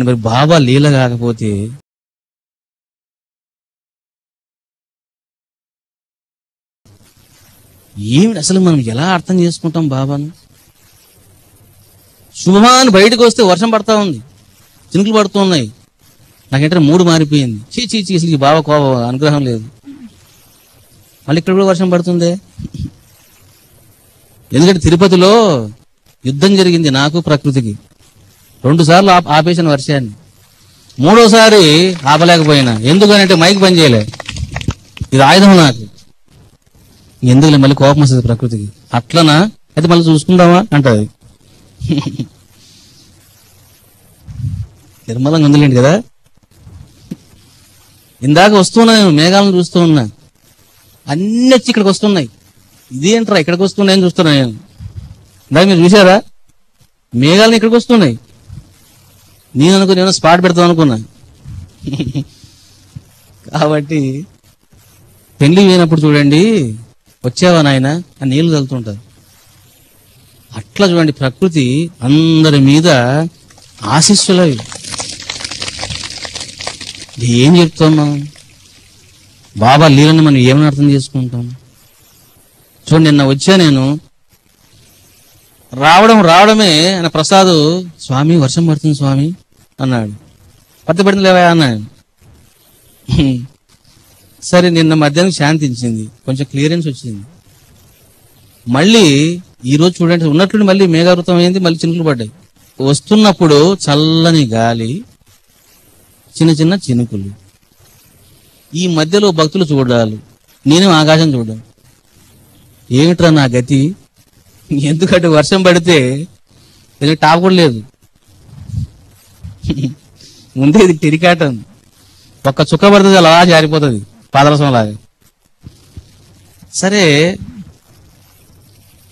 మరి బాబా లీల కాకపోతే ఏమిటి అసలు? మనం ఎలా అర్థం చేసుకుంటాం బాబాను? శుభమాన్ బయటకు వస్తే వర్షం పడతా ఉంది, చినుకులు పడుతూ ఉన్నాయి. నాకేంటంటే మూడు మారిపోయింది. చీ అసలు ఈ బాబా అనుగ్రహం లేదు. మళ్ళీ ఇక్కడ కూడా వర్షం పడుతుంది. ఎందుకంటే తిరుపతిలో యుద్ధం జరిగింది నాకు ప్రకృతికి. 2 సార్లు ఆపేసిన వర్షాన్ని. 3వ సారి ఆపలేకపోయినా. ఎందుకనంటే మైక్ పని చేయలే. ఇది ఆయుధం నాకు. ఎందుకులే మళ్ళీ కోపం వస్తుంది ప్రకృతికి. అట్లనా అయితే మళ్ళీ చూసుకుందామా అంటది. నిర్మలంగా ఉందిలేండి కదా. ఇందాక వస్తున్నా నేను మేఘాలను చూస్తూ ఉన్నా. అన్ని వచ్చి ఇక్కడికి వస్తున్నాయి. ఇదేంట్రా ఇక్కడికి వస్తున్నాయని చూస్తున్నా నేను. ఇందాక మీరు చూసారా? మేఘాలను ఇక్కడికి వస్తున్నాయి. నేను స్పాట్ పెడతాం అనుకున్నా. కాబట్టి పెళ్లి పోయినప్పుడు చూడండి, వచ్చావా నాయన అని నీళ్లు తగులుతుంటారు. అట్లా చూడండి ప్రకృతి అందరి మీద ఆశీస్సులవి. ఏం చెప్తాం మనం? బాబా లీలను మనం ఏమని అర్థం చేసుకుంటాం? చూడండి, నిన్న వచ్చా నేను. రావడమే ఆయన ప్రసాద్, స్వామి వర్షం పడుతుంది స్వామి అన్నాడు. పడుతుంది లేవా అన్నాడు. సరే, నిన్న మధ్యాహ్నం శాంతించింది, కొంచెం క్లియరెన్స్ వచ్చింది. మళ్ళీ ఈరోజు చూడండి ఉన్నట్లుండి మళ్ళీ మేఘావృతం అయింది, మళ్ళీ చినుకులు పడ్డాయి. వస్తున్నప్పుడు చల్లని గాలి, చిన్న చినుకులు. ఈ మధ్యలో భక్తులు చూడాలి, నేను ఆకాశం చూడాలి. ఏమిట్రా నా గతి? ఎందుకంటే వర్షం పడితే టాప్ కూడా లేదు. ముందే ఇది టెరికాటం, ఒక్క చుక్క పడుతుంది అలా జారిపోతుంది పాదరసం లాగా. సరే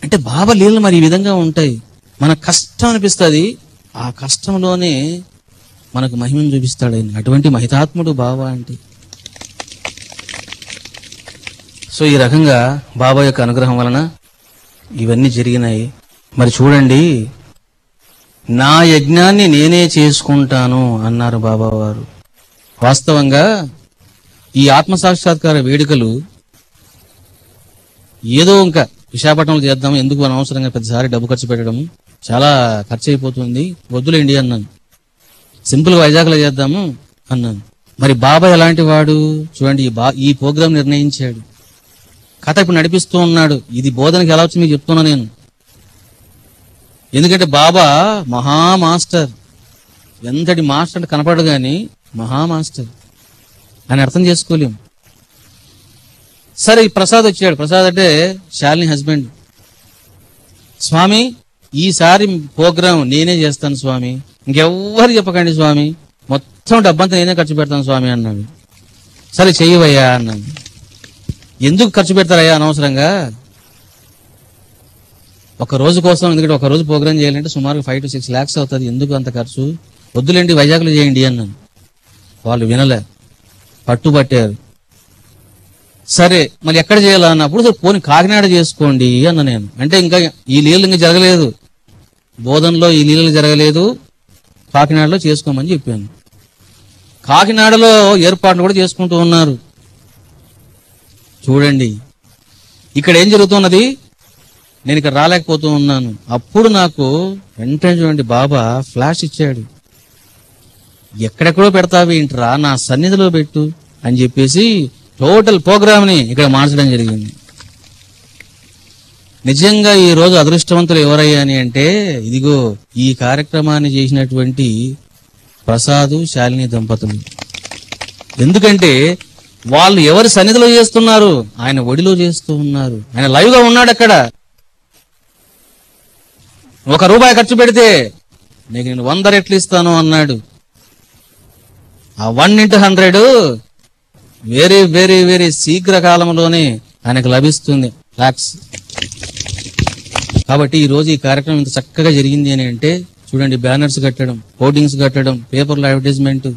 అంటే బాబా లీలలు మరి ఈ విధంగా ఉంటాయి. మనకు కష్టం అనిపిస్తుంది, ఆ కష్టంలోనే మనకు మహిమను చూపిస్తాడు ఆయన. అటువంటి మహితాత్ముడు బాబా అంటే. సో ఈ రకంగా బాబా యొక్క అనుగ్రహం వలన ఇవన్నీ జరిగినాయి. మరి చూడండి, నా యజ్ఞాన్ని నేనే చేసుకుంటాను అన్నారు బాబా వారు. వాస్తవంగా ఈ ఆత్మసాక్షాత్కార వేడుకలు ఏదో ఇంకా విశాఖపట్నంలో చేద్దాం, ఎందుకు అనవసరంగా పెద్దసారి డబ్బు ఖర్చు పెట్టడం, చాలా ఖర్చు అయిపోతుంది, వద్దులేండి అన్నాను. సింపుల్ గా వైజాగ్లో చేద్దాము అన్నాను. మరి బాబా ఎలాంటి వాడు చూడండి, ఈ ప్రోగ్రాం నిర్ణయించాడు, కథ ఇప్పుడు నడిపిస్తూ ఉన్నాడు. ఇది బోధనకి ఎలా వచ్చి మీకు చెప్తున్నా నేను. ఎందుకంటే బాబా మహామాస్టర్. ఎంతటి మాస్టర్ అంటే కనపడదు కానీ మహామాస్టర్ అని అర్థం చేసుకోలేము. సరే, ఈ ప్రసాద్ వచ్చాడు. ప్రసాద్ అంటే శాలిని హస్బెండ్. స్వామి ఈసారి ప్రోగ్రాం నేనే చేస్తాను స్వామి, ఇంకెవ్వరు చెప్పకండి స్వామి, మొత్తం డబ్బంతా నేనే ఖర్చు పెడతాను స్వామి అన్నాడు. సరే చెయ్యవయ్యా అన్నాను. ఎందుకు ఖర్చు పెడతారయ్యా అనవసరంగా? ఒక రోజు కోసం, ఎందుకంటే ఒక రోజు ప్రోగ్రాం చేయాలంటే సుమారు 5 to 6 lakhs అవుతుంది, ఎందుకు అంత ఖర్చు, వద్దులేండి వైజాగ్లో చేయండి అన్నాను. వాళ్ళు వినలే, పట్టుబట్టారు. సరే మళ్ళీ ఎక్కడ చేయాలా అన్నప్పుడు పోనీ కాకినాడ చేసుకోండి అన్న నేను. అంటే ఇంకా ఈ లీలలు ఇంకా జరగలేదు, బోధనలో ఈ లీలలు జరగలేదు, కాకినాడలో చేసుకోమని చెప్పాను. కాకినాడలో ఏర్పాట్లు కూడా చేసుకుంటూ ఉన్నారు. చూడండి ఇక్కడ ఏం జరుగుతున్నది. నేను ఇక్కడ రాలేకపోతూ ఉన్నాను. అప్పుడు నాకు వెంటనే చూడండి బాబా ఫ్లాష్ ఇచ్చాడు. ఎక్కడెక్కడో పెడతావి ఏంట్రా, నా సన్నిధిలో పెట్టు అని చెప్పేసి టోటల్ ప్రోగ్రామ్ని ఇక్కడ మార్చడం జరిగింది. నిజంగా ఈ రోజు అదృష్టవంతులు ఎవరయ్యాని అంటే, ఇదిగో ఈ కార్యక్రమాన్ని చేసినటువంటి ప్రసాద్ శాలిని దంపతులు. ఎందుకంటే వాళ్ళు ఎవరి సన్నిధిలో చేస్తున్నారు, ఆయన ఒడిలో చేస్తూ ఉన్నారు. ఆయన లైవ్ గా ఉన్నాడు అక్కడ. ₹1 ఖర్చు పెడితే నీకు నేను 100 రెట్లు ఇస్తాను అన్నాడు. ఆ 1 into 100 వెరీ వెరీ వెరీ శీఘ్ర కాలంలోనే ఆయనకు లభిస్తుంది లాక్స్. కాబట్టి ఈ రోజు ఈ కార్యక్రమం ఇంత చక్కగా జరిగింది అని అంటే చూడండి, బ్యానర్స్ కట్టడం, హోర్డింగ్స్ కట్టడం, పేపర్లో అడ్వర్టైజ్మెంట్,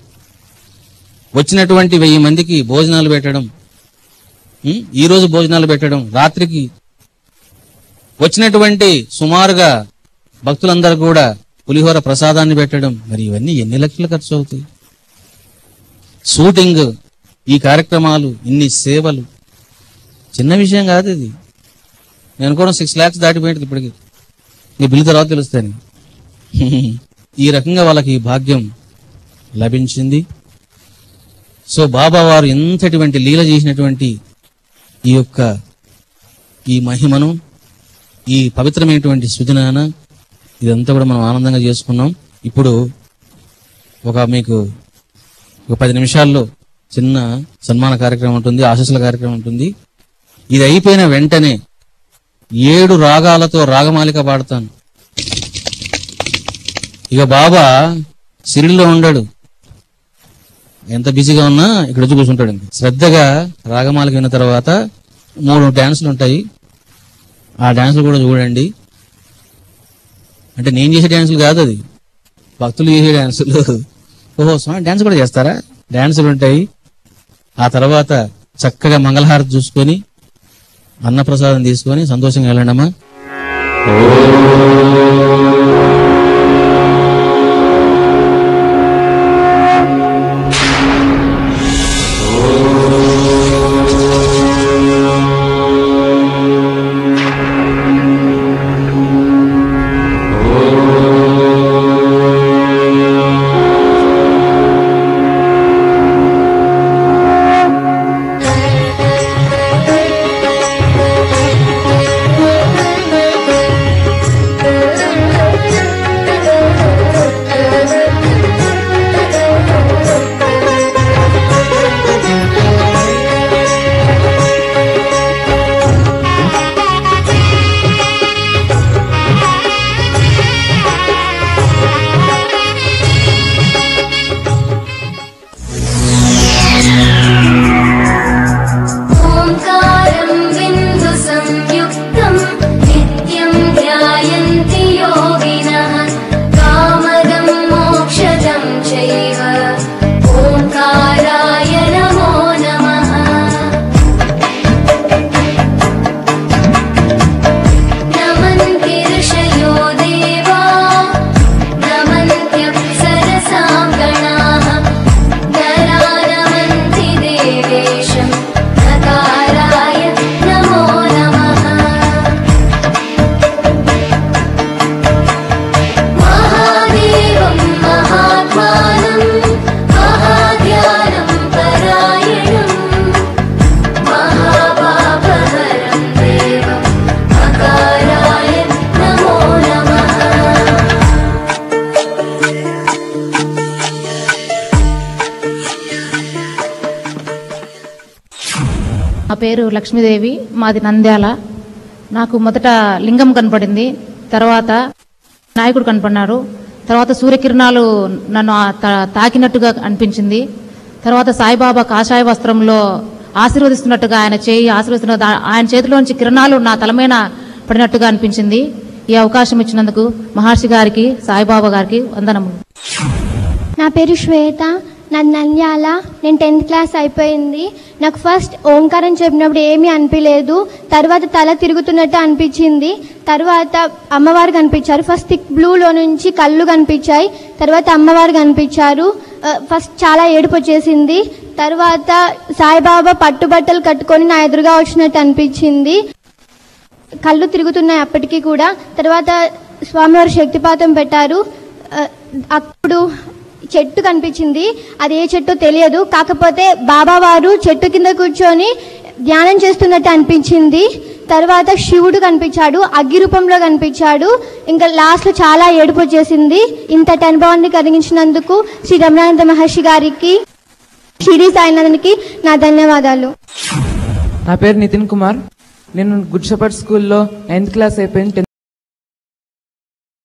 వచ్చినటువంటి 1000 మందికి భోజనాలు పెట్టడం, ఈ రోజు భోజనాలు పెట్టడం, రాత్రికి వచ్చినటువంటి సుమారుగా భక్తులందరూ కూడా పులిహోర ప్రసాదాన్ని పెట్టడం, మరి ఇవన్నీ ఎన్ని లక్షలు ఖర్చు అవుతాయి? షూటింగ్, ఈ కార్యక్రమాలు, ఇన్ని సేవలు, చిన్న విషయం కాదు ఇది. నేను కూడా 6 lakhs దాటిపోయింది ఇప్పటికి. ఈ బిల్లు తర్వాత తెలుస్తాను. ఈ రకంగా వాళ్ళకి ఈ భాగ్యం లభించింది. సో బాబా వారు ఎంతటువంటి లీల చేసినటువంటి ఈ మహిమను, ఈ పవిత్రమైనటువంటి సుదినాన ఇదంతా కూడా మనం ఆనందంగా చేసుకున్నాం. ఇప్పుడు మీకు ఒక 10 నిమిషాల్లో చిన్న సన్మాన కార్యక్రమం ఉంటుంది, ఆశీస్సుల కార్యక్రమం ఉంటుంది. ఇది అయిపోయిన వెంటనే 7 రాగాలతో రాగమాలిక పాడతాను. ఇక బాబా సిరిలో ఉండడు, ఎంత బిజీగా ఉన్నా ఇక్కడ వచ్చి కూర్చుంటాడు. శ్రద్ధగా రాగమాలిక విన్న తర్వాత 3 డాన్సులు ఉంటాయి. ఆ డాన్సులు కూడా చూడండి. అంటే నేను చేసే డాన్సులు కాదు, అది భక్తులు చేసే డాన్సులు. ఓహో స్వామి డాన్స్ కూడా చేస్తారా? డాన్సులు ఉంటాయి. ఆ తర్వాత చక్కగా మంగళహారతి చూసుకొని అన్నప్రసాదం తీసుకొని సంతోషంగా వెళ్ళండమ్మా. నా పేరు లక్ష్మీదేవి, మాది నంద్యాల. నాకు మొదట లింగం కనపడింది, తర్వాత నాయకుడు కనపడినారు, తర్వాత సూర్యకిరణాలు నన్ను తాకినట్టుగా అనిపించింది. తర్వాత సాయిబాబా కాషాయ వస్త్రంలో ఆశీర్వదిస్తున్నట్టుగా ఆయన చేయి ఆశీర్వదిస్తున్న ఆయన చేతిలోంచి కిరణాలు నా తలమైన పడినట్టుగా అనిపించింది. ఈ అవకాశం ఇచ్చినందుకు మహర్షి గారికి, సాయిబాబా గారికి వందనములు. నా పేరు శ్వేత, నాది నంద్యాల. నేను 10th క్లాస్ అయిపోయింది. నాకు ఫస్ట్ ఓంకారం చెప్పినప్పుడు ఏమీ అనిపించలేదు, తర్వాత తల తిరుగుతున్నట్టు అనిపించింది. తర్వాత అమ్మవారు కనిపించారు. ఫస్ట్ థిక్ బ్లూలో నుంచి కళ్ళు కనిపించాయి, తర్వాత అమ్మవారు కనిపించారు. ఫస్ట్ చాలా ఏడుపు వచ్చేసింది. తర్వాత సాయిబాబా పట్టుబట్టలు కట్టుకొని నా ఎదురుగా వచ్చినట్టు అనిపించింది. కళ్ళు తిరుగుతున్నాయి అప్పటికీ కూడా. తర్వాత స్వామివారు శక్తిపాతం పెట్టారు. అప్పుడు చెట్టు కనిపించింది, అది ఏ చెట్టు తెలియదు, కాకపోతే బాబా వారు చెట్టు కింద కూర్చొని ధ్యానం చేస్తున్నట్టు అనిపించింది. తర్వాత శివుడు కనిపించాడు, అగ్గి రూపంలో కనిపించాడు. ఇంకా లాస్ట్ లో చాలా ఏడుపు వచ్చేసింది. ఇంతటి అనుభవాన్ని కలిగించినందుకు శ్రీ రమణానంద మహర్షి గారికి, షిరిడి సాయినాథన్కి నా ధన్యవాదాలు. నా పేరు నితిన్ కుమార్. నేను గుడ్ షెపర్డ్ స్కూల్లో 9th క్లాస్ అయిపోయింది.